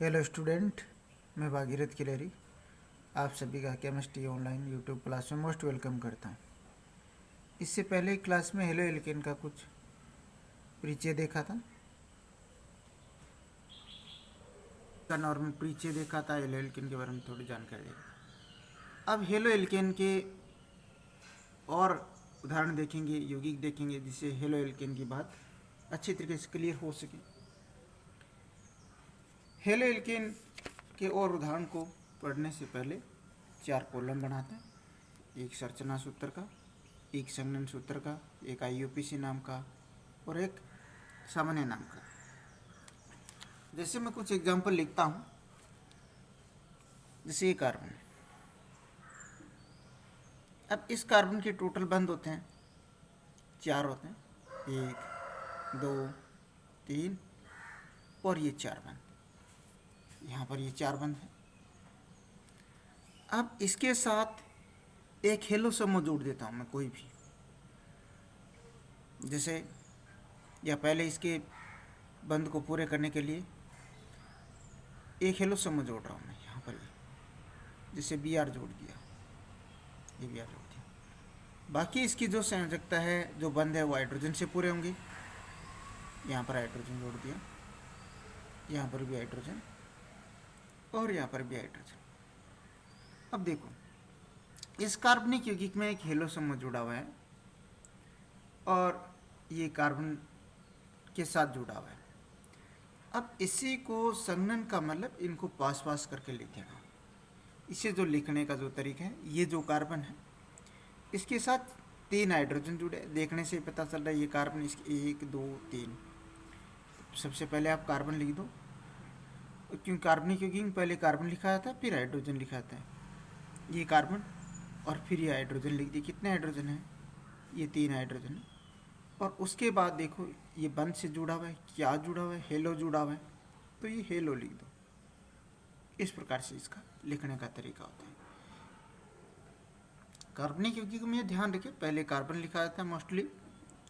Hello student, मैं भागीरथ किलेरी आप सभी का केमिस्ट्री ऑनलाइन यूट्यूब क्लास में मोस्ट वेलकम करता हूँ। इससे पहले क्लास में हेलो एल्केन का कुछ परिचय देखा था, का नॉर्मल परिचय देखा था। हेलो एल्केन के बारे में थोड़ी जानकारी देखा। अब हेलो एल्केन के और उदाहरण देखेंगे, यौगिक देखेंगे, जिससे हेलो एल्केन की बात अच्छी तरीके से क्लियर हो सके। हेलो एल्केन के और उदाहरण को पढ़ने से पहले 4 कॉलम बनाते हैं। एक संरचना सूत्र का, एक संघनन सूत्र का, एक आईयूपीसी नाम का और एक सामान्य नाम का। जैसे मैं कुछ एग्जांपल लिखता हूँ, जैसे ये कार्बन। अब इस कार्बन के टोटल बंध होते हैं 4 होते हैं, 1 2 3 और ये 4 बंध। यहाँ पर ये 4 बंध है। अब इसके साथ एक हेलो समूह जोड़ देता हूँ मैं, कोई भी। जैसे या पहले इसके बंध को पूरे करने के लिए एक हेलो समूह जोड़ रहा हूँ मैं यहाँ पर, जैसे बी आर जोड़ दिया, ये बी आर जोड़ दिया। बाकी इसकी जो संयोजकता है, जो बंध है, वो हाइड्रोजन से पूरे होंगे। यहाँ पर हाइड्रोजन जोड़ दिया, यहाँ पर भी हाइड्रोजन और यहाँ पर भी हाइड्रोजन। अब देखो, इस कार्बनिक यौगिक में एक हेलो समूह जुड़ा हुआ है और ये कार्बन के साथ जुड़ा हुआ है। अब इसी को संघनन का मतलब इनको पास पास करके लिखेगा। इसे जो लिखने का जो तरीका है, ये जो कार्बन है इसके साथ 3 हाइड्रोजन जुड़े। देखने से पता चल रहा है ये कार्बन, इसके 1 2 3। सबसे पहले आप कार्बन लिख दो, क्योंकि कार्बनिक यौगिक में पहले कार्बन लिखा जाता है, फिर हाइड्रोजन लिखा जाता है। ये कार्बन और फिर ये हाइड्रोजन लिख दिए। कितने हाइड्रोजन है? ये 3 हाइड्रोजन है। और उसके बाद देखो, ये बंध से जुड़ा हुआ है। क्या जुड़ा हुआ है? हेलो जुड़ा हुआ है, तो ये हेलो लिख दो। इस प्रकार से इसका लिखने का तरीका होता है। कार्बनिक यौगिक में ये ध्यान रखें, पहले कार्बन लिखा जाता है मोस्टली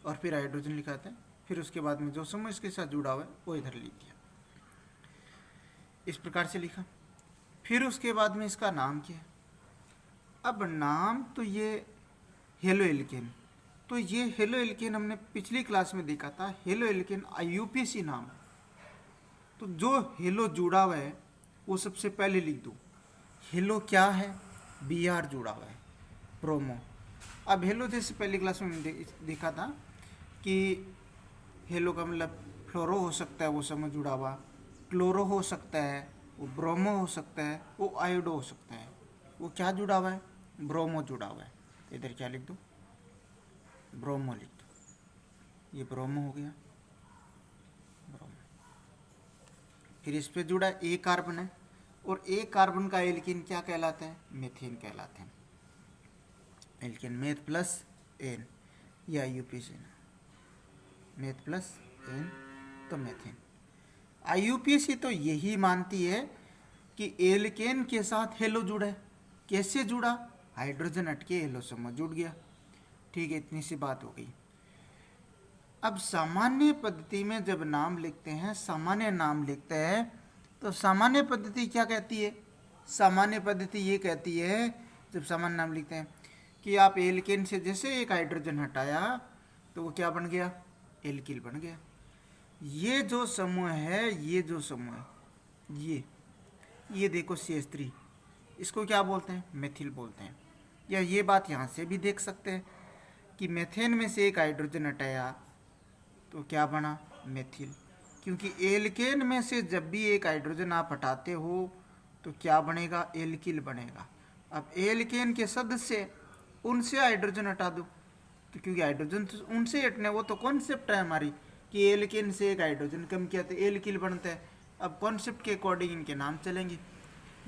और फिर हाइड्रोजन लिखा जाता है, फिर उसके बाद में जो समूह इसके साथ जुड़ा हुआ है वो इधर लिख दिया। इस प्रकार से लिखा। फिर उसके बाद में इसका नाम क्या है? अब नाम तो ये हेलो एल्केन, तो ये हेलो एल्केन हमने पिछली क्लास में देखा था। हेलो एल्केन आईयूपीसी नाम। तो जो हेलो जुड़ा हुआ है वो सबसे पहले लिख दो। हेलो क्या है? बी आर जुड़ा हुआ है, ब्रोमो। अब हेलो जैसे पहली क्लास में देखा था कि हेलो का मतलब फ्लोरो हो सकता है, वो समझ जुड़ा हुआ, क्लोरो हो सकता है, वो ब्रोमो हो सकता है, वो आयोडो हो सकता है। वो क्या जुड़ा हुआ है? ब्रोमो जुड़ा हुआ है। इधर क्या लिख दो? ब्रोमो लिख दो। ये ब्रोमो हो गया, ब्रोमो। फिर इस पे जुड़ा ए कार्बन है, और एक कार्बन का एल्कीन क्या कहलाता है? मीथेन कहलाते हैं। एल्कीन मेथ प्लस एन, या यूपीसी मेथ प्लस एन, तो मीथेन। आईयूपीसी तो यही मानती है कि एल्केन के साथ हेलो जुड़ा है। कैसे जुड़ा? हाइड्रोजन हटके हेलो समूह जुड़ गया। ठीक है, इतनी सी बात हो गई। अब सामान्य पद्धति में जब नाम लिखते हैं, सामान्य नाम लिखते हैं, तो सामान्य पद्धति क्या कहती है? सामान्य पद्धति ये कहती है, जब सामान्य नाम लिखते हैं, कि आप एल्केन से जैसे एक हाइड्रोजन हटाया तो वो क्या बन गया? एल्किल बन गया। ये जो समूह है, ये जो समूह है, ये देखो CH3, इसको क्या बोलते हैं? मेथिल बोलते हैं। या ये बात यहाँ से भी देख सकते हैं कि मेथेन में से एक हाइड्रोजन हटाया तो क्या बना? मेथिल। क्योंकि एल्केन में से जब भी एक हाइड्रोजन आप हटाते हो तो क्या बनेगा? एल्किल बनेगा। अब एल्केन के सदस्य, उनसे हाइड्रोजन हटा दो, तो क्योंकि हाइड्रोजन तो उनसे हटने, वो तो कॉन्सेप्ट है हमारी कि एल्केन से एक हाइड्रोजन कम किया तो एल्किल बनता है। अब कॉन्सेप्ट के अकॉर्डिंग इनके नाम चलेंगे।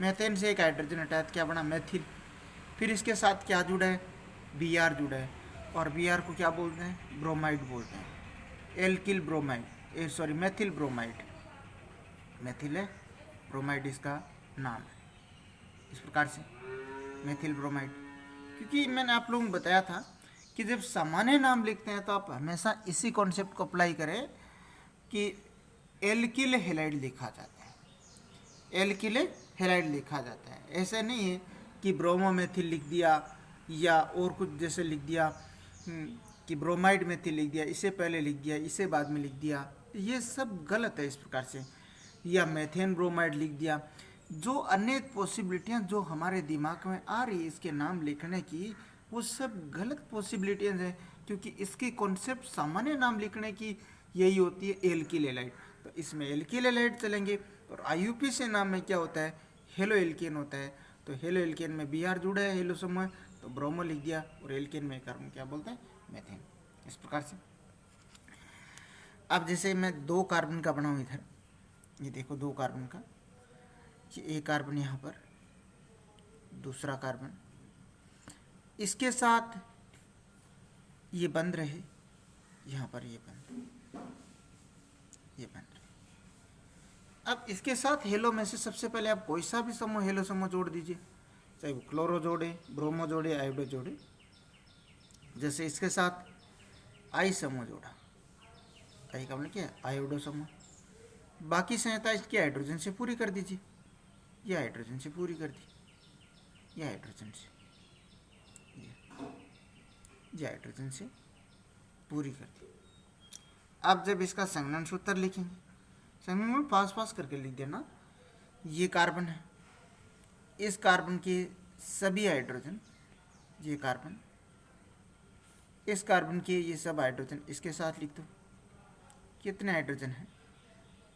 मेथेन से एक हाइड्रोजन हटाया तो क्या बना? मेथिल। फिर इसके साथ क्या जुड़ा है? बी आर जुड़ा है, और बी आर को क्या बोलते हैं? ब्रोमाइड बोलते हैं। Alkyl bromide, sorry methyl bromide. Methyl है, ब्रोमाइड इसका नाम है। इस प्रकार से मेथिल ब्रोमाइड। क्योंकि मैंने आप लोगों को बताया था कि जब सामान्य नाम लिखते हैं तो आप हमेशा इसी कॉन्सेप्ट को अप्लाई करें कि एल्किल हेलाइड लिखा जाता है। एल्किल हैलाइड लिखा जाता है। ऐसा नहीं है कि ब्रोमोमेथिल लिख दिया या और कुछ जैसे लिख दिया कि ब्रोमाइड मेथिल लिख दिया, इसे पहले लिख दिया, इसे बाद में लिख दिया, ये सब गलत है इस प्रकार से। या मेथेन ब्रोमाइड लिख दिया। जो अनेक पॉसिबिलिटियाँ जो हमारे दिमाग में आ रही है इसके नाम लिखने की, वो सब गलत पॉसिबिलिटीज है, क्योंकि इसकी कॉन्सेप्ट सामान्य नाम लिखने की यही होती है एल्किल हैलाइड। तो इसमें एल्किल हैलाइड चलेंगे। और IUPAC नाम में क्या होता है, हेलो एल्केन होता है। तो हेलो एल्केन में Br जुड़ा है हेलो समूह, तो ब्रोमो लिख दिया, और एल्केन में कार्बन क्या बोलते हैं, मेथेन। इस प्रकार से अब जैसे मैं 2 कार्बन का बनाऊँ इधर, ये देखो 2 कार्बन का, ये एक कार्बन यहाँ पर, दूसरा कार्बन, इसके साथ ये बंद रहे, यहाँ पर ये बंद, ये बंद रहे। अब इसके साथ हेलो में से सबसे पहले आप कोई सा भी समूह हेलो समूह जोड़ दीजिए, चाहे वो क्लोरो जोड़े, ब्रोमो जोड़े, आयोडो जोड़े। जैसे इसके साथ आई समूह जोड़ा, आई का मतलब क्या है, आयोडो समूह। बाकी संहिता इसकी हाइड्रोजन से पूरी कर दीजिए, यह हाइड्रोजन से पूरी कर दी, यह हाइड्रोजन से, यह हाइड्रोजन से पूरी कर दी। अब जब इसका संघनन सूत्र लिखेंगे, संघनन में पास करके लिख देना। ये कार्बन है, इस कार्बन के सभी हाइड्रोजन, ये कार्बन, इस कार्बन के ये सब हाइड्रोजन इसके साथ लिख दो। कितने हाइड्रोजन है,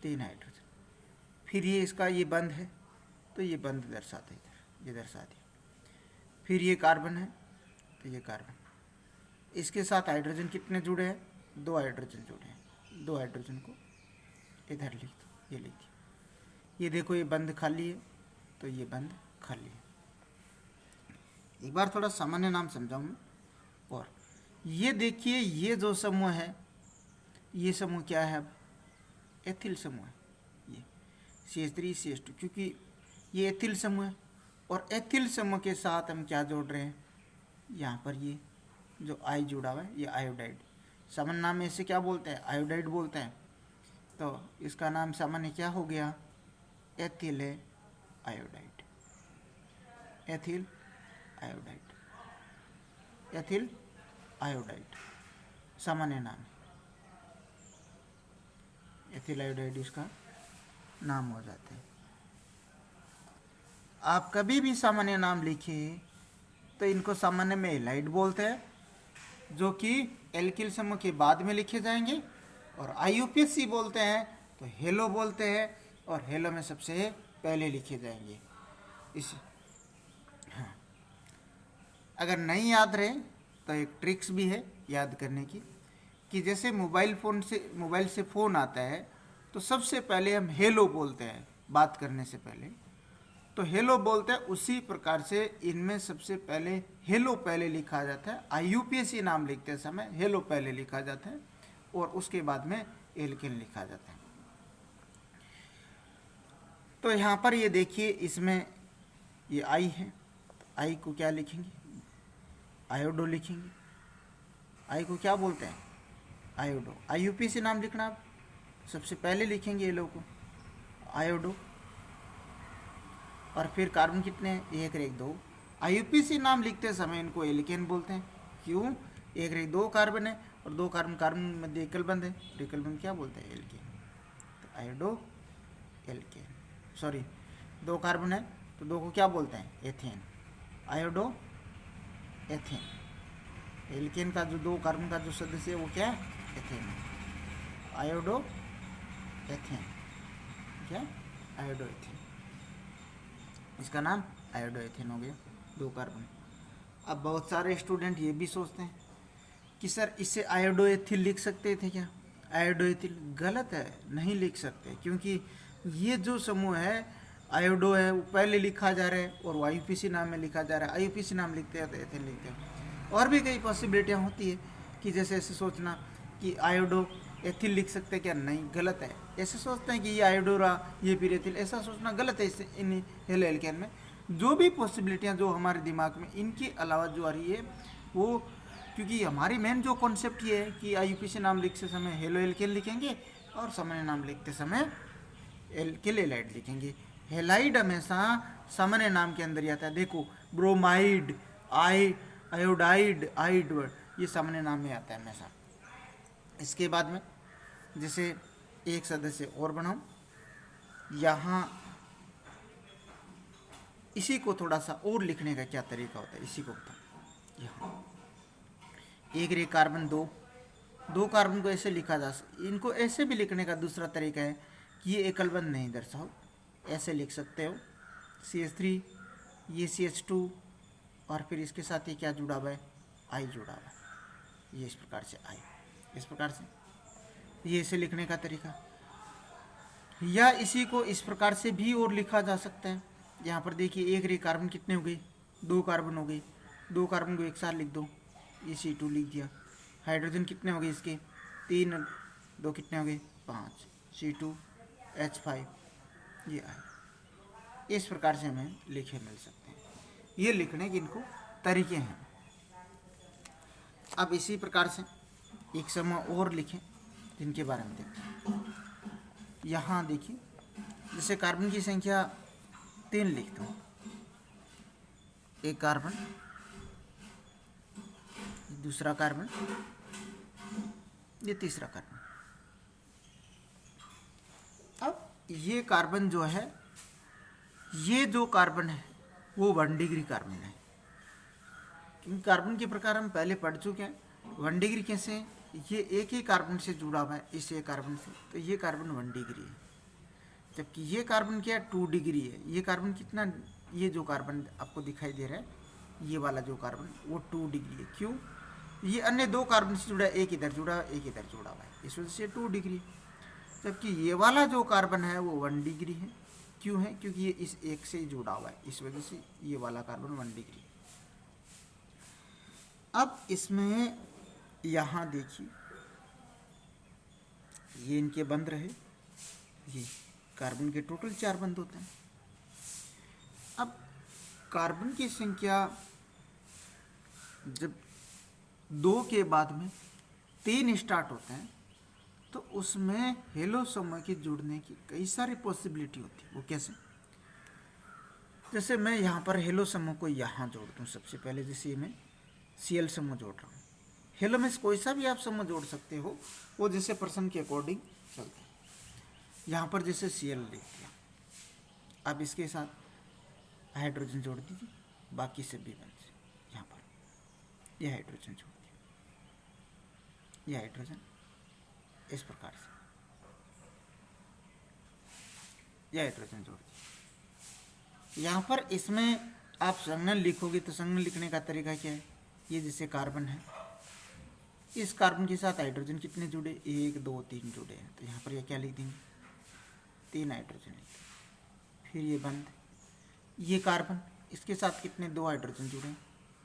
3 हाइड्रोजन। फिर ये इसका ये बंद है, तो ये बंद दर्शाते इधर, ये दर्शा दिया। फिर ये कार्बन है, तो ये कार्बन, इसके साथ हाइड्रोजन कितने जुड़े हैं, 2 हाइड्रोजन जुड़े हैं। 2 हाइड्रोजन को इधर लिख दो, ये लिख दिया। ये देखो ये बंद खाली है, तो ये बंद खाली है। एक बार थोड़ा सामान्य नाम समझाऊँ मैं। और ये देखिए, ये जो समूह है, ये समूह क्या है, अब एथिल समूह है। ये CH3 CH2, क्योंकि ये एथिल समूह है। और एथिल समूह के साथ हम क्या जोड़ रहे हैं, यहाँ पर ये जो आई जुड़ा हुआ है, ये आयोडाइड। सामान्य नाम में इसे क्या बोलते हैं, आयोडाइड बोलते हैं। तो इसका नाम सामान्य क्या हो गया, ethyl iodide, ethyl iodide, ethyl iodide सामान्य नाम, एथिल आयोडाइड इसका नाम हो जाता है। आप कभी भी सामान्य नाम लिखिए तो इनको सामान्य में एलाइड बोलते हैं, जो कि एल्किल समूह के बाद में लिखे जाएंगे। और IUPAC बोलते हैं तो हेलो बोलते हैं, और हेलो में सबसे पहले लिखे जाएंगे। इस हाँ, अगर नहीं याद रहे तो एक ट्रिक्स भी है याद करने की, कि जैसे मोबाइल से फ़ोन आता है तो सबसे पहले हम हेलो बोलते हैं बात करने से पहले, तो हेलो बोलते हैं। उसी प्रकार से इनमें सबसे पहले हेलो पहले लिखा जाता है। IUPAC नाम लिखते समय हेलो पहले लिखा जाता है, और उसके बाद में एल्केन लिखा जाता है। तो यहाँ पर ये देखिए, इसमें ये आई है, आई को क्या लिखेंगे, आयोडो लिखेंगे। आई को क्या बोलते हैं, आयोडो। IUPAC नाम लिखना, आप सबसे पहले लिखेंगे ये लोग को, आयोडो। और फिर कार्बन कितने हैं, 1 1 2। IUPAC नाम लिखते समय इनको एल्केन बोलते हैं। क्यों, 1 1 2 कार्बन है, और 2 कार्बन में एकल बंद है, एकल बंद क्या बोलते हैं, एल्केन। तो आयोडो एल्केन, सॉरी 2 कार्बन है तो 2 को क्या बोलते हैं, एथेन, आयोडो एथेन। एल्केन का जो 2 कार्बन का जो सदस्य है वो क्या है, एथेन, आयोडो एथेन, क्या, आयोडो एथेन। इसका नाम आयोडो एथेन हो गया, 2 कार्बन। अब बहुत सारे स्टूडेंट ये भी सोचते हैं कि सर इसे आयोडो एथिल लिख सकते थे क्या, आयोडो एथिल। गलत है, नहीं लिख सकते, क्योंकि ये जो समूह है आयोडो है वो पहले लिखा जा रहा है, और वो IUPAC नाम में लिखा जा रहा है। IUPAC नाम लिखते हैं तो एथिल लिखते हैं। और भी कई पॉसिबिलिटियाँ होती है कि जैसे ऐसे सोचना कि आयोडो एथिल लिख सकते क्या, नहीं, गलत है। ऐसे सोचते हैं कि ये आयोडो रहा, ये फिर एथिल, ऐसा सोचना गलत है। इससे इन हेलो एल्केन में जो भी पॉसिबिलिटियाँ जो हमारे दिमाग में, इनके अलावा जो आ रही है वो, क्योंकि हमारी मेन जो कॉन्सेप्ट ये है कि IUPAC नाम लिखते समय हेलो एल्केन लिखेंगे, और सामान्य नाम लिखते समय एल्किल हैलाइड लिखेंगे। हेलाइड हमेशा सामान्य नाम के अंदर ही आता है। देखो ब्रोमाइड, आयोडाइड, आइड, ये सामान्य नाम में आता है हमेशा। इसके बाद में जैसे एक सदस्य और बनाऊं, यहाँ इसी को थोड़ा सा और लिखने का क्या तरीका होता है इसी को बताओ। यहाँ एक रे कार्बन दो कार्बन को ऐसे लिखा जा सकता, इनको ऐसे भी लिखने का दूसरा तरीका है कि ये एकल बंध नहीं दर्शाओ, ऐसे लिख सकते हो CH3, ये CH2 और फिर इसके साथ ये क्या जुड़ा हुआ है, I जुड़ा हुआ है, ये इस प्रकार से I, इस प्रकार से ये इसे लिखने का तरीका। या इसी को इस प्रकार से भी और लिखा जा सकता है। यहाँ पर देखिए एक रे कार्बन कितने हो गए, 2 कार्बन हो गए, 2 कार्बन को एक साथ लिख दो, ये C2 लिख दिया। हाइड्रोजन कितने हो गए इसके, 3, 2 कितने हो गए 5, C2H5, ये I। इस प्रकार से हमें लिखे मिल सकते हैं। ये लिखने के इनको तरीके हैं। अब इसी प्रकार से एक समूह और लिखें जिनके बारे में देखते हैं। यहाँ देखिए जैसे कार्बन की संख्या 3 लिखता हूँ, एक कार्बन, दूसरा कार्बन, ये तीसरा कार्बन। अब ये कार्बन जो है, ये जो कार्बन है वो 1 डिग्री कार्बन है, क्योंकि कार्बन के प्रकार हम पहले पढ़ चुके हैं। 1 डिग्री कैसे है, ये एक ही कार्बन से जुड़ा हुआ है, इस एक कार्बन से, तो ये कार्बन 1 डिग्री है। जबकि ये कार्बन क्या है, 2 डिग्री है। ये कार्बन कितना, ये जो कार्बन आपको दिखाई दे रहा है, ये वाला जो कार्बन वो 2 डिग्री है। क्यों, ये अन्य 2 कार्बन से जुड़ा है, एक इधर जुड़ा है, एक इधर जुड़ा हुआ है, इस वजह से 2 डिग्री है। जबकि ये वाला जो कार्बन है वो 1 डिग्री है। क्यों है, क्योंकि ये इस एक से जुड़ा हुआ है, इस वजह से ये वाला कार्बन 1 डिग्री। अब इसमें यहाँ देखिए ये इनके बंध रहे, ये कार्बन के टोटल 4 बंध होते हैं। अब कार्बन की संख्या जब 2 के बाद में 3 स्टार्ट होते हैं तो उसमें हेलो समूह के जुड़ने की कई सारी पॉसिबिलिटी होती है। वो कैसे, जैसे मैं यहाँ पर हेलो समूह को यहाँ जोड़ दूँ सबसे पहले, जैसे मैं Cl समूह जोड़ रहा हूँ। हेलो में कोई सा भी आप समूह जोड़ सकते हो, वो जैसे पर्सन के अकॉर्डिंग चलती है। यहाँ पर जैसे Cl लिख दिया, अब इसके साथ हाइड्रोजन जोड़ दीजिए, बाकी से भी बन से यहाँ पर यह हाइड्रोजन जोड़ दिया, यह हाइड्रोजन इस प्रकार से, यह हाइड्रोजन जोड़ दिया। यहाँ पर इसमें आप संघनन लिखोगे तो संघनन लिखने का तरीका क्या है, ये जैसे कार्बन है, इस कार्बन के साथ हाइड्रोजन कितने जुड़े, 1 2 3 जुड़े हैं, तो यहाँ पर ये क्या लिख देंगे, 3 हाइड्रोजन लिख देंगे। फिर ये बंद, ये कार्बन, इसके साथ कितने 2 हाइड्रोजन जुड़े हैं,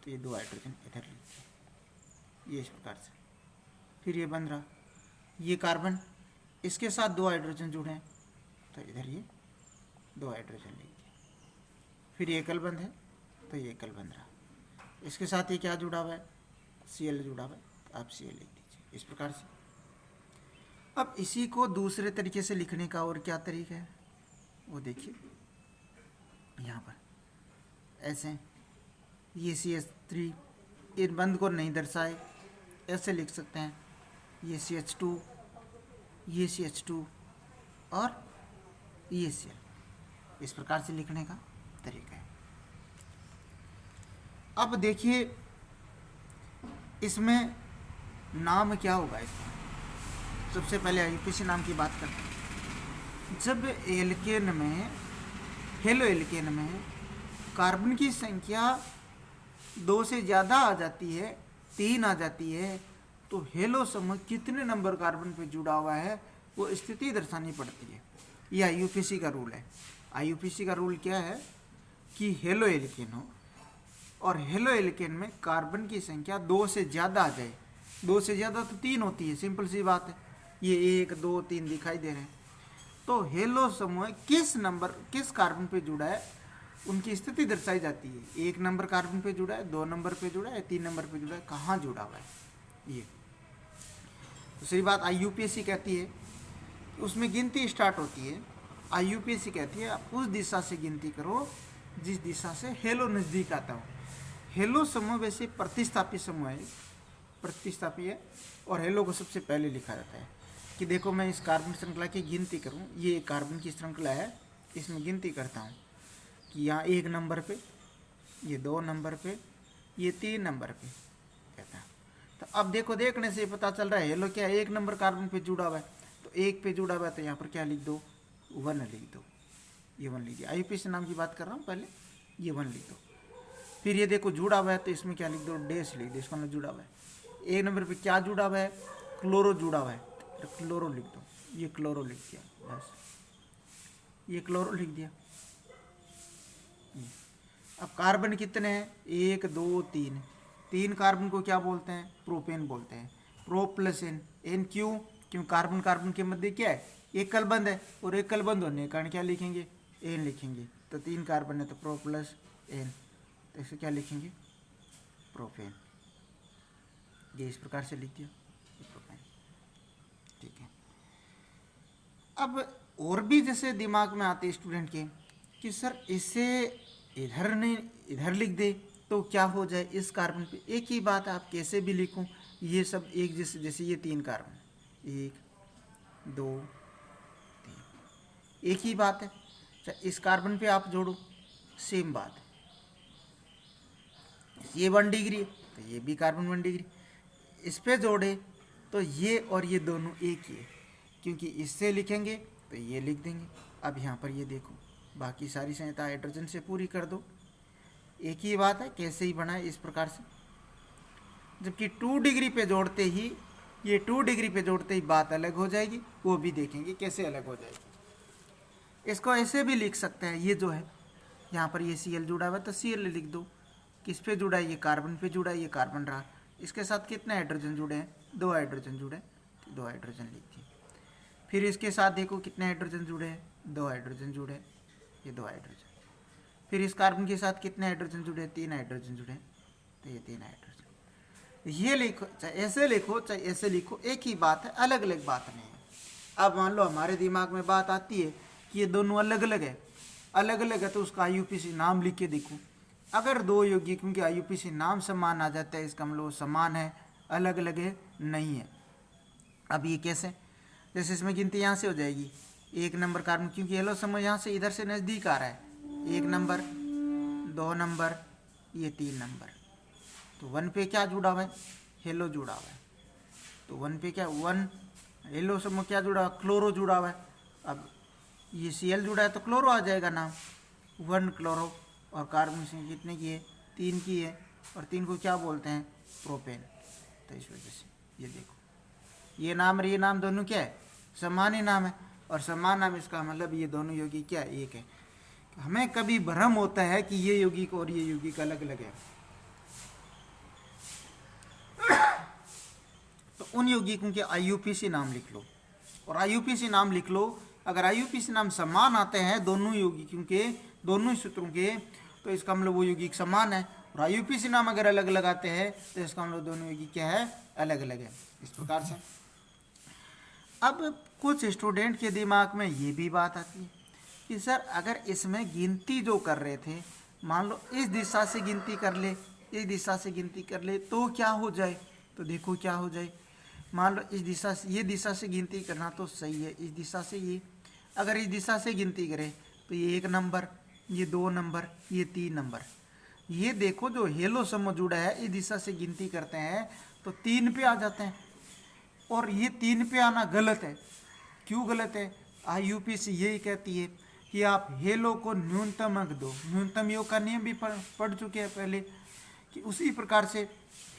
तो ये 2 हाइड्रोजन इधर लिख दिए, ये इस प्रकार से। फिर ये बंद रहा, ये कार्बन, इसके साथ 2 हाइड्रोजन जुड़े हैं, तो इधर ये 2 हाइड्रोजन लिख दिए। फिर ये एकल बंध है, तो ये एकल बंध रहा, इसके साथ ये क्या जुड़ा हुआ है, Cl जुड़ा हुआ है, तो आप Cl लिख दीजिए इस प्रकार से। अब इसी को दूसरे तरीके से लिखने का और क्या तरीका है वो देखिए, यहाँ पर ऐसे ये CH3, इन बंध को नहीं दर्शाए, ऐसे लिख सकते हैं, ये CH2, ये CH2 और ये Cl, इस प्रकार से लिखने का तरीका है। अब देखिए इसमें नाम क्या होगा इसका, सबसे पहले आईयूपीएसी नाम की बात करते हैं। जब एल्केन में, हेलो एल्केन में कार्बन की संख्या 2 से ज़्यादा आ जाती है, 3 आ जाती है, तो हेलो समूह कितने नंबर कार्बन पे जुड़ा हुआ है वो स्थिति दर्शानी पड़ती है। ये आईयूपीएसी का रूल है। आईयूपीएसी का रूल क्या है कि हेलो एल्केन हो और हेलो एल्केन में कार्बन की संख्या 2 से ज़्यादा आ जाए। 2 से ज़्यादा तो 3 होती है, सिंपल सी बात है, ये 1 2 3 दिखाई दे रहे हैं। तो हेलो समूह किस नंबर, किस कार्बन पे जुड़ा है उनकी स्थिति दर्शाई जाती है। 1 नंबर कार्बन पे जुड़ा है, 2 नंबर पे जुड़ा है, 3 नंबर पे जुड़ा है, कहाँ जुड़ा हुआ है। ये दूसरी बात आईयूपीएसी कहती है, उसमें गिनती स्टार्ट होती है IUPAC कहती है आप उस दिशा से गिनती करो जिस दिशा से हेलो नज़दीक आता हो। हेलो समूह वैसे प्रतिस्थापी समूह है, प्रतिस्थापी है, और हेलो को सबसे पहले लिखा जाता है कि देखो मैं इस कार्बन श्रृंखला की गिनती करूं, ये कार्बन की श्रृंखला है, इसमें गिनती करता हूं कि यहाँ 1 नंबर पे, ये 2 नंबर पे, ये 3 नंबर पे कहता है। तो अब देखो देखने से पता चल रहा है हेलो क्या 1 नंबर कार्बन पे जुड़ा हुआ है, तो 1 पे जुड़ा हुआ है तो यहाँ पर क्या लिख दो, 1 लिख दो, ये 1 लिख दिया। IUPAC नाम की बात कर रहा हूँ, पहले ये 1 लिख दो। फिर ये देखो जुड़ा हुआ है तो इसमें क्या लिख दो, डैश लिख दो, इसका मतलब जुड़ा हुआ है। 1 नंबर पे क्या जुड़ा हुआ है, क्लोरो जुड़ा हुआ है, तो क्लोरो लिख दो, ये क्लोरो लिख दिया, बस ये क्लोरो लिख दिया। अब कार्बन कितने हैं, 1 2 3, 3 कार्बन को क्या बोलते हैं, प्रोपेन बोलते हैं। प्रो प्लस एन, एन क्यों, क्यों कार्बन कार्बन के मध्य क्या है, एक कलबंद है, और एक कलबंद होने के कारण क्या लिखेंगे, एन लिखेंगे। तो 3 कार्बन है तो प्रो प्लस एन, तो इसे क्या लिखेंगे, प्रोपेन। ये इस प्रकार से लिख दिया, प्रोपेन, ठीक है। अब और भी जैसे दिमाग में आते स्टूडेंट के कि सर इसे इधर नहीं इधर लिख दे तो क्या हो जाए, इस कार्बन पे एक ही बात है, आप कैसे भी लिखूं, ये सब एक जैसे, जैसे ये 3 कार्बन, 1 2 3, एक ही बात है। इस कार्बन पे आप जोड़ो, सेम बात है, ये 1 डिग्री तो ये भी कार्बन 1 डिग्री, इस पे जोड़े तो ये और ये दोनों एक ही है, क्योंकि इससे लिखेंगे तो ये लिख देंगे। अब यहाँ पर ये देखो बाकी सारी संहिता हाइड्रोजन से पूरी कर दो, एक ही बात है, कैसे ही बनाए इस प्रकार से। जबकि 2 डिग्री पे जोड़ते ही, ये 2 डिग्री पे जोड़ते ही बात अलग हो जाएगी, वो भी देखेंगे कैसे अलग हो जाएगी। इसको ऐसे भी लिख सकते हैं, ये जो है यहाँ पर ये Cl जुड़ा हुआ है तो Cl लिख दो, किस पे जुड़ा है, ये कार्बन पे जुड़ा है, ये कार्बन रहा, इसके साथ कितने हाइड्रोजन जुड़े हैं, 2 हाइड्रोजन जुड़े हैं, तो 2 हाइड्रोजन लिख दिए। फिर इसके साथ देखो कितने हाइड्रोजन जुड़े हैं, 2 हाइड्रोजन जुड़े हैं, ये 2 हाइड्रोजन। फिर इस कार्बन के साथ कितने हाइड्रोजन जुड़े हैं, 3 हाइड्रोजन जुड़े हैं, तो ये 3 हाइड्रोजन। ये लिखो, चाहे ऐसे लिखो चाहे ऐसे लिखो, एक ही बात है, अलग अलग बात नहीं है। अब मान लो हमारे दिमाग में बात आती है कि ये दोनों अलग अलग है, अलग अलग है तो उसका IUPAC नाम लिख के देखो। अगर 2 यौगिकों के IUPAC नाम समान आ जाता है, इसका मतलब समान है, अलग अलग है नहीं है। अब ये कैसे, जैसे इसमें गिनती यहाँ से हो जाएगी, 1 नंबर कार्बन, क्योंकि हेलो समूह यहाँ से इधर से नज़दीक आ रहा है, 1 नंबर 2 नंबर, ये 3 नंबर, तो 1 पे क्या जुड़ा हुआ है, हेलो जुड़ा हुआ है, तो 1 पे क्या 1 हेलो समूह क्या जुड़ा हुआ है, क्लोरो जुड़ा हुआ है। अब ये Cl जुड़ा है तो क्लोरो आ जाएगा नाम, 1 क्लोरो, और कार्बन से कितने की है, 3 की है, और 3 को क्या बोलते हैं, प्रोपेन। तो इस वजह से ये देखो ये नाम और ये नाम दोनों क्या है, समान ही नाम है, और समान नाम इसका मतलब ये दोनों यौगिक क्या एक है। हमें कभी भ्रम होता है कि ये यौगिक और ये यौगिक अलग अलग है, तो उन यौगिकों के IUPAC नाम लिख लो, और IUPAC नाम लिख लो। अगर IUPAC नाम समान आते हैं दोनों यौगिकों के, दोनों सूत्रों के, तो इसका मतलब वो यौगिक समान है, और IUPAC नाम अगर अलग अलग आते हैं तो इसका मतलब दोनों यौगिक क्या है, अलग अलग है, इस प्रकार से। अब कुछ स्टूडेंट के दिमाग में ये भी बात आती है कि सर अगर इसमें गिनती जो कर रहे थे, मान लो इस दिशा से गिनती कर ले, इस दिशा से गिनती कर ले तो क्या हो जाए, तो देखो क्या हो जाए। मान लो इस दिशा से, ये दिशा से गिनती करना तो सही है, इस दिशा से ये, अगर इस दिशा से गिनती करें तो ये 1 नंबर, ये 2 नंबर, ये 3 नंबर। ये देखो जो हेलो समूह जुड़ा है, इस दिशा से गिनती करते हैं तो 3 पे आ जाते हैं, और ये 3 पे आना गलत है। क्यों गलत है, IUPAC यही कहती है कि आप हेलो को न्यूनतम अंक दो। न्यूनतम योग का नियम भी पढ़ चुके हैं पहले, कि उसी प्रकार से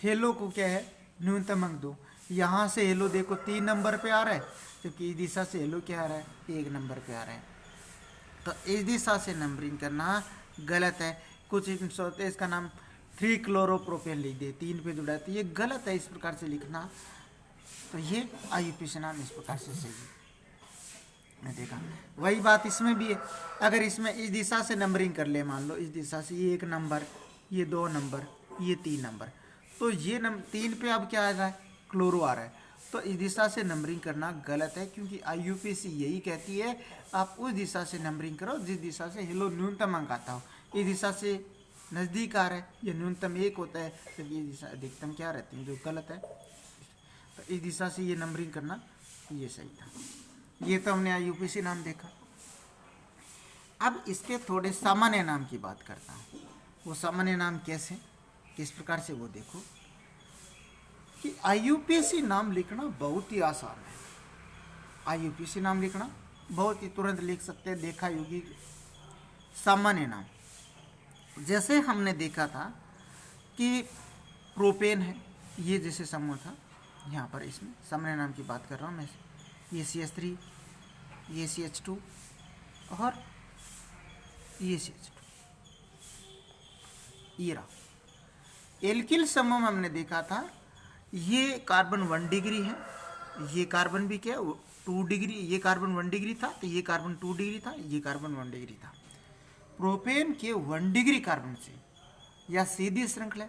हेलो को क्या है, न्यूनतम अंक दो। यहाँ से हेलो देखो 3 नंबर पे आ रहा है, जबकि इस दिशा से हेलो क्या आ रहा है, 1 नंबर पे आ रहा है, तो इस दिशा से नंबरिंग करना गलत है। कुछ सोचते हैं इसका नाम 3 क्लोरोप्रोपेन लिख दे, 3 पे जुड़ा है, तो ये गलत है इस प्रकार से लिखना। तो ये IUPAC नाम इस प्रकार से सही है, मैं देखा। वही बात इसमें भी है, अगर इसमें इस दिशा से नंबरिंग कर ले, मान लो इस दिशा से ये 1 नंबर, ये 2 नंबर, ये 3 नंबर, तो ये 3 पे अब क्या आ रहा है, क्लोरो आ रहा है, तो इस दिशा से नंबरिंग करना गलत है, क्योंकि IUPAC यही कहती है आप उस दिशा से नंबरिंग करो जिस दिशा से हेलो न्यूनतम अंक आता हो। इस दिशा से नज़दीक आ रहा है, ये न्यूनतम 1 होता है, जब ये दिशा अधिकतम क्या रहती है, जो गलत है। तो इस दिशा से ये नंबरिंग करना ये सही था। ये तो हमने IUPAC नाम देखा। अब इसके थोड़े सामान्य नाम की बात करता हूँ। वो सामान्य नाम कैसे, किस प्रकार से, वो देखो कि IUPAC नाम लिखना बहुत ही आसान है। IUPAC नाम लिखना बहुत ही तुरंत लिख सकते हैं, देखा योगी। सामान्य नाम जैसे हमने देखा था कि प्रोपेन है, ये जैसे समूह था, यहाँ पर इसमें सामान्य नाम की बात कर रहा हूँ मैं। ये CH3, ये CH2 और ये CH2, ये रहा। एल्किल समूह में हमने देखा था ये कार्बन 1 डिग्री है, ये कार्बन भी क्या 2 डिग्री, ये कार्बन 1 डिग्री था, तो ये कार्बन 2 डिग्री था, ये कार्बन 1 डिग्री था। प्रोपेन के 1 डिग्री कार्बन से या सीधी श्रृंखला,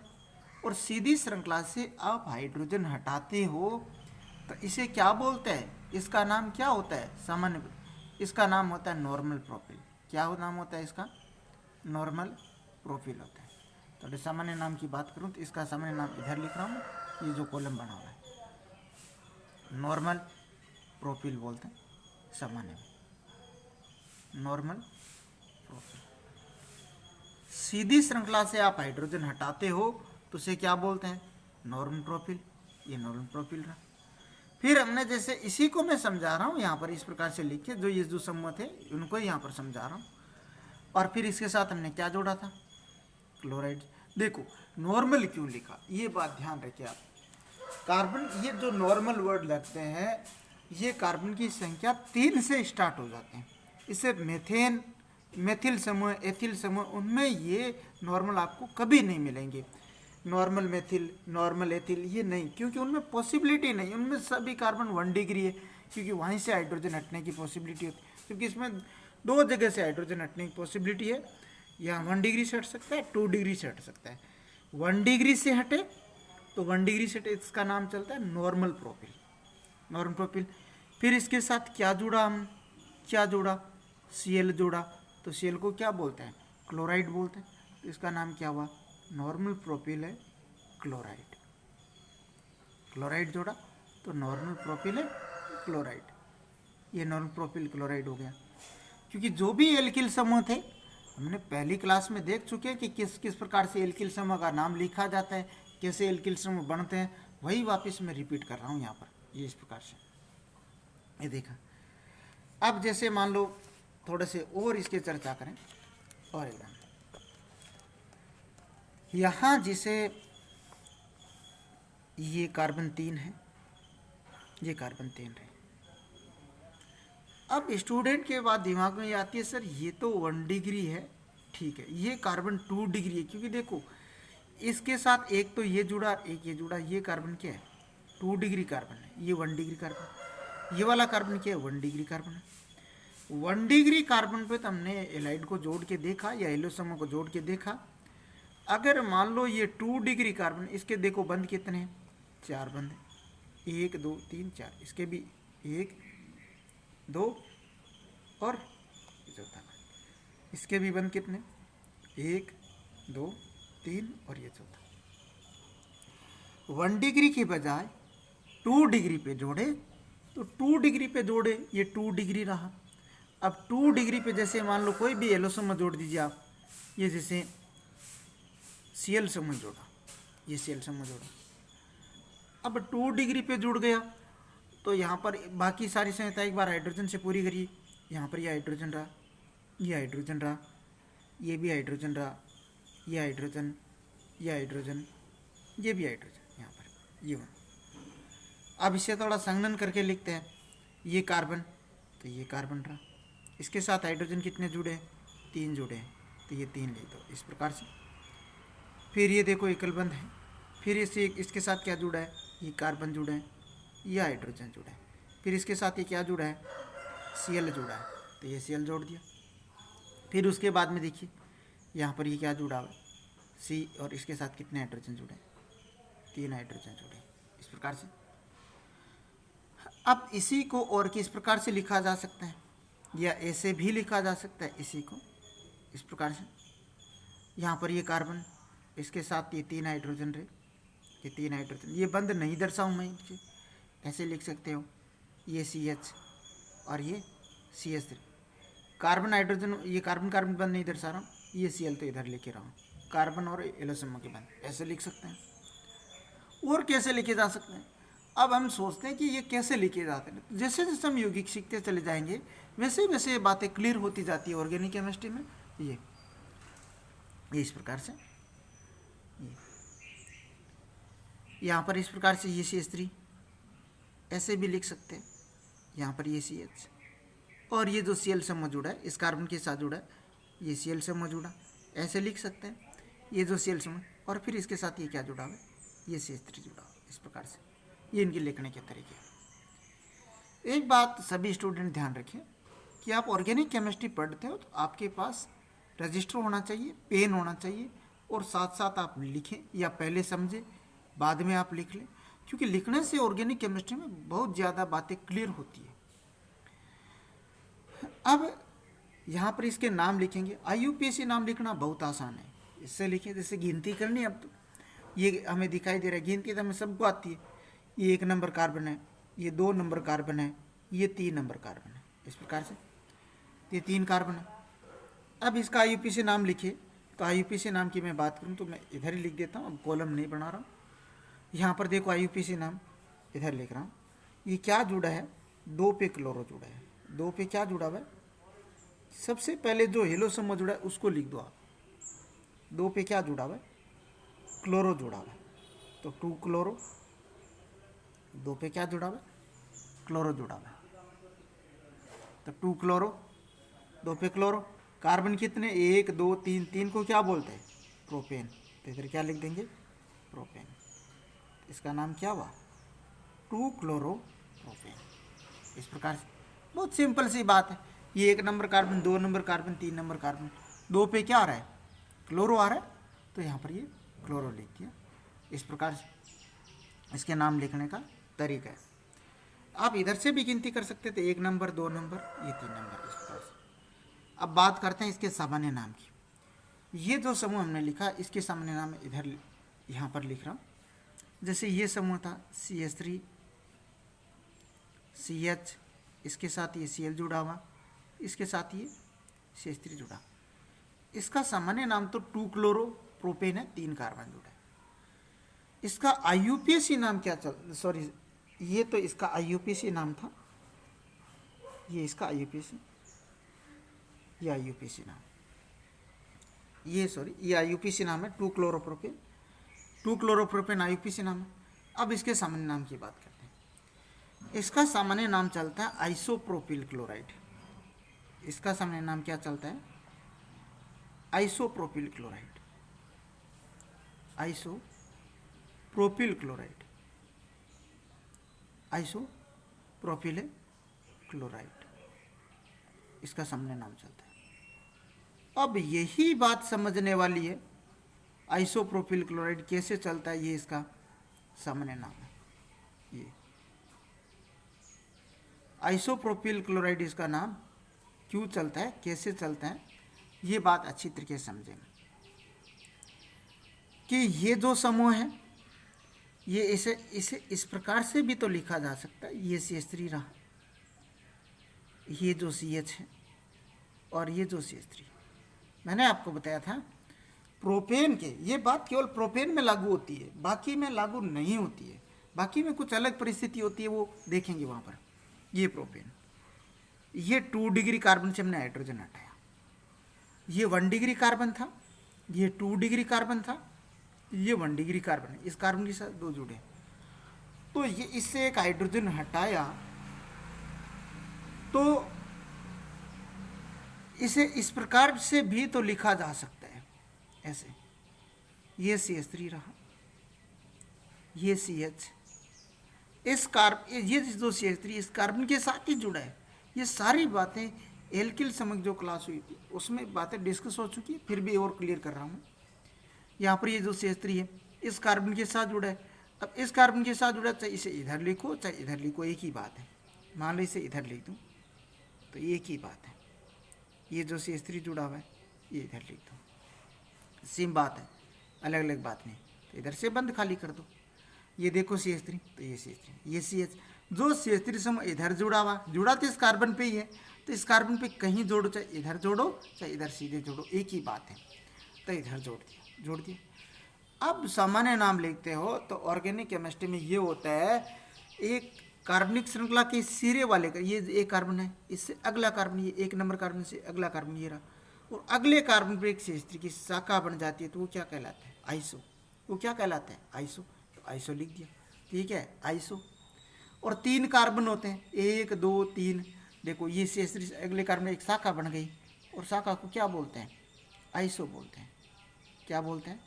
और सीधी श्रृंखला से आप हाइड्रोजन हटाते हो तो इसे क्या बोलते हैं, इसका नाम क्या होता है, सामान्य, इसका नाम होता है नॉर्मल प्रोपिल। क्या नाम होता है इसका, नॉर्मल प्रोपिल होता है। तो सामान्य नाम की बात करूं तो इसका सामान्य नाम इधर लिख रहा हूँ, ये जो कॉलम बना हुआ है, नॉर्मल प्रोपिल बोलते हैं सामान्य में, नॉर्मल प्रोपिल। सीधी श्रृंखला से आप हाइड्रोजन हटाते हो तो उसे क्या बोलते हैं, नॉर्मल प्रोपिल। ये नॉर्मल प्रोपिल रहा। फिर हमने जैसे इसी को मैं समझा रहा हूँ यहाँ पर इस प्रकार से लिखे, जो ये जो समूह थे उनको यहाँ पर समझा रहा हूँ। और फिर इसके साथ हमने क्या जोड़ा था, क्लोराइड। देखो नॉर्मल क्यों लिखा, ये बात ध्यान रखिए आप। कार्बन, ये जो नॉर्मल वर्ड लगते हैं, ये कार्बन की संख्या 3 से स्टार्ट हो जाते हैं। इसे मेथेन, मेथिल समूह, एथिल समूह, उनमें ये नॉर्मल आपको कभी नहीं मिलेंगे। नॉर्मल मेथिल, नॉर्मल एथिल, ये नहीं, क्योंकि उनमें पॉसिबिलिटी नहीं, उनमें सभी कार्बन 1 डिग्री है, क्योंकि वहीं से हाइड्रोजन हटने की पॉसिबिलिटी होती है। क्योंकि इसमें 2 जगह से हाइड्रोजन हटने की पॉसिबिलिटी है, यहाँ 1 डिग्री से हट सकता है, 2 डिग्री से हट सकता है। 1 डिग्री से हटे तो 1 डिग्री से हटे, इसका नाम चलता है नॉर्मल प्रोपिल, नॉर्मल प्रोपिल। फिर इसके साथ क्या जुड़ा, हम क्या जोड़ा, Cl जोड़ा, तो Cl को क्या बोलते हैं, क्लोराइड बोलते हैं। तो इसका नाम क्या हुआ, नॉर्मल प्रोपिल है क्लोराइड। क्लोराइड जोड़ा तो नॉर्मल प्रोपिल है क्लोराइड, ये नॉर्मल प्रोपिल क्लोराइड हो गया। क्योंकि जो भी एल्किल समूह थे हमने पहली क्लास में देख चुके हैं कि किस किस प्रकार से एल्किल समूह का नाम लिखा जाता है, कैसे एल्किल समूह बनते हैं, वही वापस मैं रिपीट कर रहा हूँ यहाँ पर, ये इस प्रकार से, ये देखा। अब जैसे मान लो थोड़े से और इसके चर्चा करें, और एकदम यहाँ जिसे ये कार्बन 3 है, ये कार्बन 3 है। अब स्टूडेंट के बाद दिमाग में ये आती है, सर ये तो 1 डिग्री है, ठीक है, ये कार्बन 2 डिग्री है, क्योंकि देखो इसके साथ एक तो ये जुड़ा, एक ये जुड़ा, ये कार्बन क्या है, 2 डिग्री कार्बन है, ये 1 डिग्री कार्बन, ये वाला कार्बन क्या है, 1 डिग्री कार्बन है। 1 डिग्री कार्बन पे तो हमने एलाइड को जोड़ के देखा या एलो समूह को जोड़ के देखा। अगर मान लो ये 2 डिग्री कार्बन, इसके देखो बंद कितने हैं, 4 बंद हैं, 1 2 3 4, इसके भी 1 2 और चौथा, इसके भी बंद कितने, 1 2 3 और ये चौथा। 1 डिग्री की बजाय 2 डिग्री पे जोड़े तो 2 डिग्री पे जोड़े, ये 2 डिग्री रहा। अब 2 डिग्री पे जैसे मान लो कोई भी एलो समूह जोड़ दीजिए आप, ये जैसे Cl समूह जोड़ा, ये Cl समूह जोड़ा, अब 2 डिग्री पे जुड़ गया तो यहाँ पर बाकी सारी संख्या एक बार हाइड्रोजन से पूरी करिए। यहाँ पर ये हाइड्रोजन रहा, ये हाइड्रोजन रहा, ये भी हाइड्रोजन रहा, ये हाइड्रोजन, ये हाइड्रोजन, ये भी हाइड्रोजन, यहाँ पर ये 1। अब इसे थोड़ा संघनन करके लिखते हैं, ये कार्बन तो ये कार्बन रहा, इसके साथ हाइड्रोजन कितने जुड़े हैं, 3 जुड़े हैं, तो ये 3 लिख दो इस प्रकार से। फिर ये देखो एकलबंध है, फिर इसके साथ क्या जुड़ा है, ये कार्बन जुड़ा है, ये हाइड्रोजन जुड़ा है, फिर इसके साथ ये क्या जुड़ा है, Cl जुड़ा है, तो ये Cl जोड़ दिया। फिर उसके बाद में देखिए यहाँ पर ये क्या जुड़ा हुआ है, C, और इसके साथ कितने हाइड्रोजन जुड़े हैं, 3 हाइड्रोजन जुड़े, इस प्रकार से। अब इसी को और किस प्रकार से लिखा जा सकता है, या ऐसे भी लिखा जा सकता है, इसी को इस प्रकार से। यहाँ पर ये कार्बन, इसके साथ ये 3 हाइड्रोजन रहे, ये 3 हाइड्रोजन, ये बंद नहीं दर्शाऊँ मैं इसे, ऐसे लिख सकते हो, ये CH और ये CH3। कार्बन हाइड्रोजन, ये कार्बन कार्बन बंद नहीं दर्शा रहा हूँ, ये Cl तो इधर लेके रहा हूँ, कार्बन और एलो समूह के बंद, ऐसे लिख सकते हैं। और कैसे लिखे जा सकते हैं, अब हम सोचते हैं कि ये कैसे लिखे जाते हैं। जैसे जैसे हम यौगिक सीखते चले जाएंगे वैसे वैसे ये बातें क्लियर होती जाती है ऑर्गेनिक केमिस्ट्री में। ये इस प्रकार से, ये यहाँ पर इस प्रकार से ये CH3 ऐसे भी लिख सकते हैं, यहाँ पर ये CH, और ये जो Cl समूह जुड़ा है इस कार्बन के साथ जुड़ा है, ये Cl समूह जुड़ा, ऐसे लिख सकते हैं, ये जो Cl समूह, और फिर इसके साथ ये क्या जुड़ा है, ये CH3 जुड़ा है। इस प्रकार से ये इनके लिखने के तरीके। एक बात सभी स्टूडेंट ध्यान रखें कि आप ऑर्गेनिक केमिस्ट्री पढ़ते हो तो आपके पास रजिस्टर होना चाहिए, पेन होना चाहिए, और साथ साथ आप लिखें, या पहले समझें बाद में आप लिख लें, क्योंकि लिखने से ऑर्गेनिक केमिस्ट्री में बहुत ज़्यादा बातें क्लियर होती है। अब यहाँ पर इसके नाम लिखेंगे। IUPAC नाम लिखना बहुत आसान है, इससे लिखें जैसे गिनती करनी। अब तो ये हमें दिखाई दे रहा है, गिनती तो हमें सबको आती है, ये 1 नंबर कार्बन है, ये 2 नंबर कार्बन है, ये 3 नंबर कार्बन है, इस प्रकार से ये 3 कार्बन है। अब इसका IUPAC नाम लिखिए, तो IUPAC नाम की मैं बात करूँ तो मैं इधर ही लिख देता हूँ, अब कॉलम नहीं बना रहा हूँ। यहाँ पर देखो IUPAC नाम इधर लिख रहा हूँ। ये क्या जुड़ा है, 2 पे क्लोरो जुड़ा है, 2 पे क्या जुड़ा हुआ है, सबसे पहले जो हेलो समूह जुड़ा है उसको लिख दो आप। 2 पे क्या जुड़ा हुआ है, क्लोरो जुड़ा हुआ है, तो 2 क्लोरो। 2 पे क्या जुड़ा हुआ है, क्लोरो जुड़ा हुआ है, तो 2 क्लोरो, 2 पे क्लोरो। कार्बन कितने, 1 2 3, 3 को क्या बोलते हैं, प्रोपेन, तो इधर क्या लिख देंगे, प्रोपेन। इसका नाम क्या हुआ, 2 क्लोरो प्रोपेन। इस प्रकार से बहुत सिंपल सी बात है। ये 1 number carbon, 2 number carbon, 3 number carbon, 2 पे क्या आ रहा है, क्लोरो आ रहा है, तो यहाँ पर ये क्लोरो लिख दिया। इस प्रकार से इसके नाम लिखने का तरीका है। आप इधर से भी गिनती कर सकते थे, 1 नंबर, 2 नंबर, ये 3 नंबर, इस प्रकार से। अब बात करते हैं इसके सामान्य नाम की। ये जो समूह हमने लिखा इसके सामान्य नाम इधर यहाँ पर लिख रहा हूँ। जैसे ये समूह था CH3 CH, इसके साथ ये Cl जुड़ा हुआ, इसके साथ ये CH3 जुड़ा। इसका सामान्य नाम तो 2 क्लोरो प्रोपेन है, 3 कार्बन जुड़ा है। इसका IUPAC नाम क्या सॉरी, ये तो इसका IUPAC नाम था, ये इसका IUPAC, ये IUPAC नाम, ये IUPAC नाम है, 2 क्लोरोप्रोपेन, 2 क्लोरोप्रोपेन IUPAC नाम है। अब इसके सामान्य नाम की बात करते हैं। इसका सामान्य नाम चलता है आइसोप्रोपिल क्लोराइड। इसका सामान्य नाम क्या चलता है, isopropyl chloride, isopropyl chloride, isopropyl chloride, इसका सामान्य नाम चलता है। अब यही बात समझने वाली है, आइसोप्रोपिल क्लोराइड कैसे चलता है, ये इसका सामान्य नाम है। ये आइसोप्रोपिल क्लोराइड इसका नाम क्यों चलता है, कैसे चलता है, ये बात अच्छी तरीके से समझेंगे कि ये जो समूह है ये इसे इस प्रकार से भी तो लिखा जा सकता है। ये CH3 रहा, ये जो CH है और ये जो CH3। मैंने आपको बताया था प्रोपेन के, ये बात केवल प्रोपेन में लागू होती है, बाकी में लागू नहीं होती है। बाकी में कुछ अलग परिस्थिति होती है, वो देखेंगे वहाँ पर। ये प्रोपेन, ये 2 डिग्री कार्बन से हमने हाइड्रोजन हटाया, ये 1 डिग्री कार्बन था, ये 2 डिग्री कार्बन था, ये 1 डिग्री कार्बन है, इस कार्बन के साथ 2 जुड़े, तो ये इससे एक हाइड्रोजन हटाया, तो इसे इस प्रकार से भी तो लिखा जा सकता है, ऐसे। ये CH3 रहा, ये CH, ये जो CH3 इस कार्बन के साथ ही जुड़ा है। ये सारी बातें एल्किल समझ जो क्लास हुई थी उसमें बातें डिस्कस हो चुकी है, फिर भी और क्लियर कर रहा हूँ। यहाँ पर ये जो CH3 है इस कार्बन के साथ जुड़ा है। अब इस कार्बन के साथ जुड़ा, चाहे इसे इधर लिखो चाहे इधर लिखो, एक ही बात है। मान लो इसे इधर लिख दूँ तो एक ही बात है, ये जो CH3 जुड़ा हुआ है ये इधर लिख दो, सेम बात है, अलग अलग बात नहीं। तो इधर से बंद खाली कर दो, ये देखो CH3 तो ये CH3, ये CH, जो CH3 समूह इधर जुड़ा तो इस कार्बन पे ही है, तो इस कार्बन पे कहीं जोड़ो, चाहे इधर जोड़ो चाहे इधर सीधे जोड़ो, एक ही बात है। तो इधर जोड़ दिया। अब सामान्य नाम लिखते हो तो ऑर्गेनिक केमिस्ट्री में ये होता है, एक कार्बनिक श्रृंखला के सिरे वाले का, ये एक कार्बन है, इससे अगला कार्बन, ये 1 नंबर कार्बन से अगला कार्बन ये रहा, और अगले कार्बन पर एक CH3 की शाखा बन जाती है, तो वो क्या कहलाता है? आइसो। वो क्या कहलाता है? आइसो। तो आइसो लिख दिया, ठीक है, आइसो। और 3 कार्बन होते हैं, 1 2 3, देखो ये CH3 से अगले कार्बन में एक शाखा बन गई, और शाखा को क्या बोलते हैं? आइसो बोलते हैं। क्या बोलते हैं?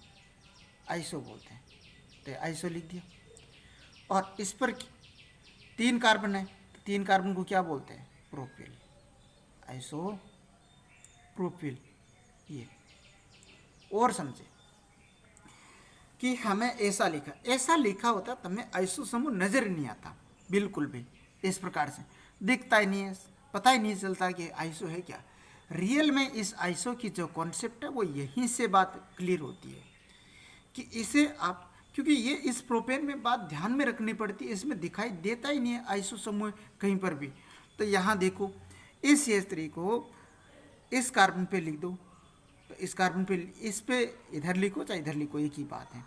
आइसो बोलते हैं। तो आइसो लिख दिया। और इस पर 3 कार्बन है, तो 3 कार्बन को क्या बोलते हैं? Propyl, iso propyl. ये और समझे कि हमें ऐसा लिखा होता तो हमें आइसो समूह नजर नहीं आता बिल्कुल भी, इस प्रकार से दिखता ही नहीं है, पता ही नहीं चलता कि आइसो है क्या। रियल में इस आइसो की जो कॉन्सेप्ट है वो यहीं से बात क्लियर होती है कि इसे आप, क्योंकि ये इस प्रोपेन में बात ध्यान में रखनी पड़ती है, इसमें दिखाई देता ही नहीं है आइसो समूह कहीं पर भी। तो यहाँ देखो इस CH3 को इस कार्बन पे लिख दो, तो इस कार्बन पे, इस पे इधर लिखो चाहे इधर लिखो, एक ही बात है।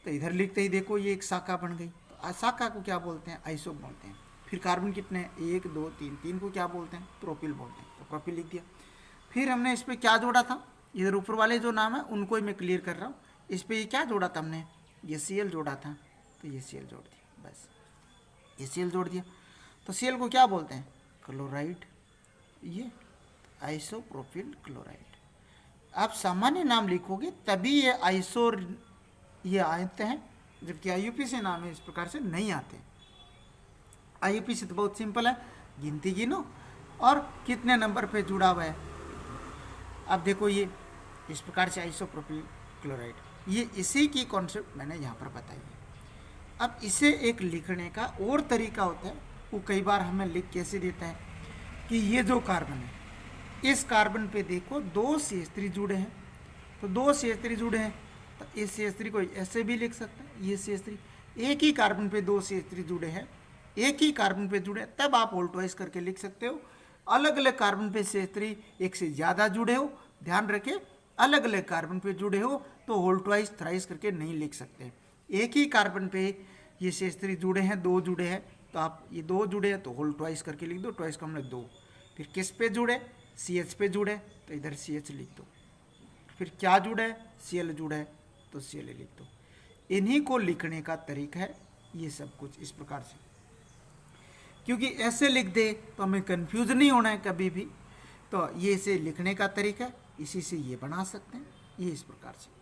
तो इधर लिखते ही देखो ये एक शाखा बन गई, तो शाखा को क्या बोलते हैं? आइसो बोलते हैं। फिर कार्बन कितने हैं? 1 2 3, 3 को क्या बोलते हैं? प्रोपिल बोलते हैं। तो प्रोपिल लिख दिया। फिर हमने इस पर क्या जोड़ा था? इधर ऊपर वाले जो नाम है उनको ही मैं क्लियर कर रहा हूँ। इस पर ये क्या जोड़ा था हमने? ये Cl जोड़ा था, तो ये Cl जोड़ दिया, बस ये Cl जोड़ दिया। तो Cl को क्या बोलते हैं? क्लोराइड, ये आइसोप्रोपिल क्लोराइड। आप सामान्य नाम लिखोगे तभी ये आइसो ये आते हैं, जबकि IUPAC नाम है इस प्रकार से नहीं आते। IUPAC तो बहुत सिंपल है, गिनती गिनो और कितने नंबर पे जुड़ा हुआ है। अब देखो ये इस प्रकार से आइसोप्रोपिल क्लोराइड, ये इसी की कॉन्सेप्ट मैंने यहाँ पर बताई है। अब इसे एक लिखने का और तरीका होता है, वो कई बार हमें लिख कैसे देता है कि ये जो कार्बन है, इस कार्बन पे देखो 2 CH3 जुड़े हैं, तो 2 CH3 जुड़े हैं, तो इस CH3 को ऐसे भी लिख सकते हैं। ये CH3 एक ही कार्बन पे 2 CH3 जुड़े हैं, एक ही कार्बन पे जुड़े, तब आप ऑल्टवाइज करके लिख सकते हो। अलग अलग कार्बन पे CH3 एक से ज़्यादा जुड़े हो, ध्यान रखें, अलग अलग कार्बन पे जुड़े हो तो होल्टवाइज थ्राइस करके नहीं लिख सकते। एक ही कार्बन पे ये CH3 जुड़े हैं, 2 जुड़े हैं, तो आप ये 2 जुड़े हैं तो होल्टवाइज करके लिख दो, ट्वाइस का हमने 2। फिर किस पे जुड़े? CH पे जुड़े, तो इधर CH लिख दो। फिर क्या जुड़ा है? Cl जुड़ा है, तो Cl लिख दो। इन्हीं को लिखने का तरीका है ये सब कुछ इस प्रकार से, क्योंकि ऐसे लिख दे तो हमें कंफ्यूज नहीं होना है कभी भी। तो ये इसे लिखने का तरीका है, इसी से ये बना सकते हैं, ये इस प्रकार से।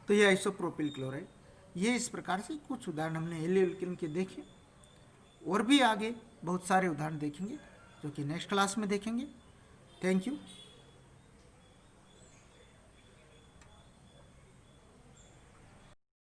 तो ये आइसोप्रोपिल क्लोराइड, ये इस प्रकार से कुछ उदाहरण हमने एल्केन के देखे, और भी आगे बहुत सारे उदाहरण देखेंगे जो कि नेक्स्ट क्लास में देखेंगे। Thank you.